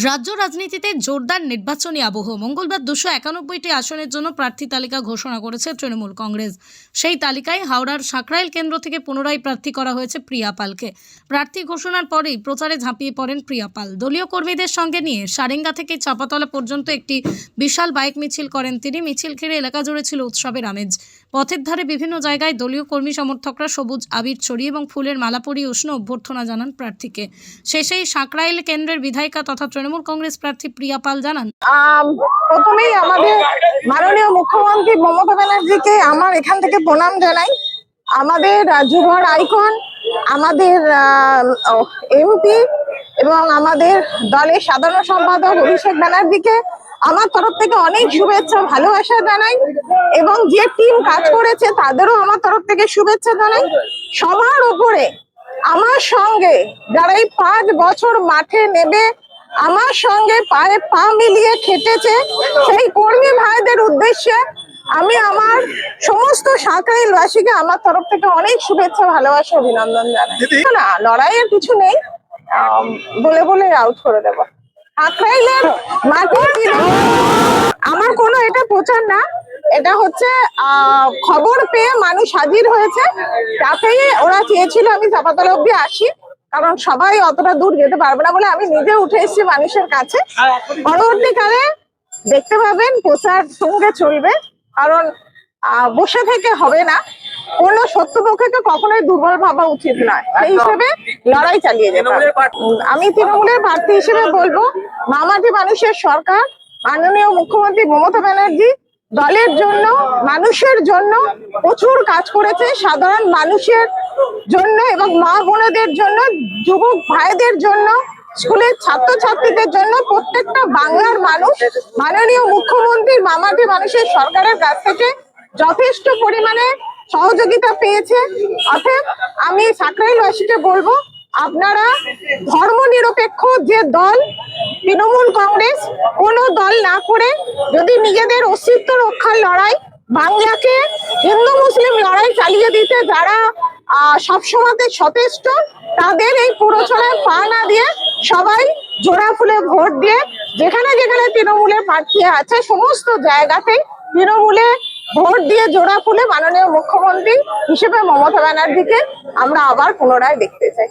রাজ্য রাজনীতিতে জোরদার নির্বাচনী আবহ। মঙ্গলবার 291টি আসনের জন্য প্রার্থী তালিকা ঘোষণা করেছে তৃণমূল কংগ্রেস। সেই তালিকায় হাওড়ার সাঁকরাইল কেন্দ্র থেকে পুনরায় প্রার্থী করা হয়েছে প্রিয়া পালকে। প্রার্থী ঘোষণার পরেই প্রচারে ঝাঁপিয়ে পড়েন প্রিয়া পাল। দলীয় কর্মীদের সঙ্গে নিয়ে সারেঙ্গা থেকে চাপাতলা পর্যন্ত একটি বিশাল বাইক মিছিল করেন তিনি। মিছিল ঘিরে এলাকা জুড়ে ছিল উৎসবের আমেজ। পথের ধারে বিভিন্ন জায়গায় দলীয় কর্মী সমর্থকরা সবুজ আবির ছড়িয়ে এবং ফুলের মালা পরিয়ে উষ্ণ অভ্যর্থনা জানান প্রার্থীকে। শেষেই সাঁকরাইল কেন্দ্রের বিধায়িকা তথা তৃণমূল কংগ্রেস প্রার্থী প্রিয়া পাল জানান, প্রথমেই আমাদের মাননীয় মুখ্যমন্ত্রী মমতা ব্যানার্জিকে আমার এখান থেকে প্রণাম জানাই। আমাদের যুবর আইকন, আমাদের এমপি এবং আমাদের দলের সাধারণ সম্পাদক অভিষেক ব্যানার্জিকে আমার তরফ থেকে অনেক শুভেচ্ছা ভালোবাসা জানাই, এবং যে টিম কাজ করেছে তাদেরও আমার তরফ থেকে শুভেচ্ছা জানাই। সবার উপরে আমার সঙ্গে যারা এই 5 বছর মাঠে নেবে আমার সঙ্গে পায়ে পা মিলিয়ে খেটেছে, সেই কর্মী ভাইদের উদ্দেশ্যে আমি আমার সমস্ত সাঁকরাইলবাসীকে আমার তরফ থেকে অনেক শুভেচ্ছা ভালোবাসা অভিনন্দন জানাই। না, লড়াইয়ের কিছু নেই, বলে বলে আউট করে দেবো। সাঁকরাইলের মাটি আমার কোনো এটা প্রচার না, এটা হচ্ছে খবর পেয়ে মানুষ হাজির হয়েছে, তাতেই ওরা চেয়েছিল আমি চাপাতলা অব্দি আসি, কারণ সবাই অতটা দূর যেতে পারবে না বলে আমি নিজে উঠে এসেছি মানুষের কাছে। পরবর্তীকালে দেখতে পাবেন প্রচার সঙ্গে চলবে, কারণ বসে থেকে হবে না, কোনো শত্রুপক্ষকে কখনোই দুর্বল ভাবা উচিত নয়। সেই হিসেবে লড়াই চালিয়ে যেতে হবে। আমি তৃণমূলের প্রার্থী হিসেবে বলবো, মামাটি মানুষের সরকার, মাননীয় মুখ্যমন্ত্রী মমতা ব্যানার্জি দলের জন্য মানুষের জন্য প্রচুর কাজ করেছে, সাধারণ মানুষের জন্য এবং মা বোনেদের জন্য, যুবক ভাইদের জন্য, স্কুলের ছাত্রছাত্রীদের জন্য, প্রত্যেকটা বাংলার মানুষ মাননীয় মুখ্যমন্ত্রীর মামাটি মানুষের সরকারের কাছ থেকে যথেষ্ট পরিমাণে সহযোগিতা পেয়েছে। অতএব আমি সাঁকরাইলবাসীকে বলবো, আপনারা ধর্ম নিরপেক্ষ যে দল তৃণমূল কংগ্রেস, কোনো দল না করে যদি নিজেদের অস্তিত্ব রক্ষার লড়াই, বাংলাকে হিন্দু মুসলিম লড়াই চালিয়ে দিতে যারা সবসময়তে সচেষ্ট, তাদের এই প্ররোচনায় পা না দিয়ে সবাই জোড়া ফুলে ভোট দিয়ে যেখানে যেখানে তৃণমূলের প্রার্থী আছে সমস্ত জায়গাতেই তৃণমূলে ভোট দিয়ে জোড়া ফুলে মাননীয় মুখ্যমন্ত্রী হিসেবে মমতা ব্যানার্জিকে আমরা আবার পুনরায় দেখতে চাই।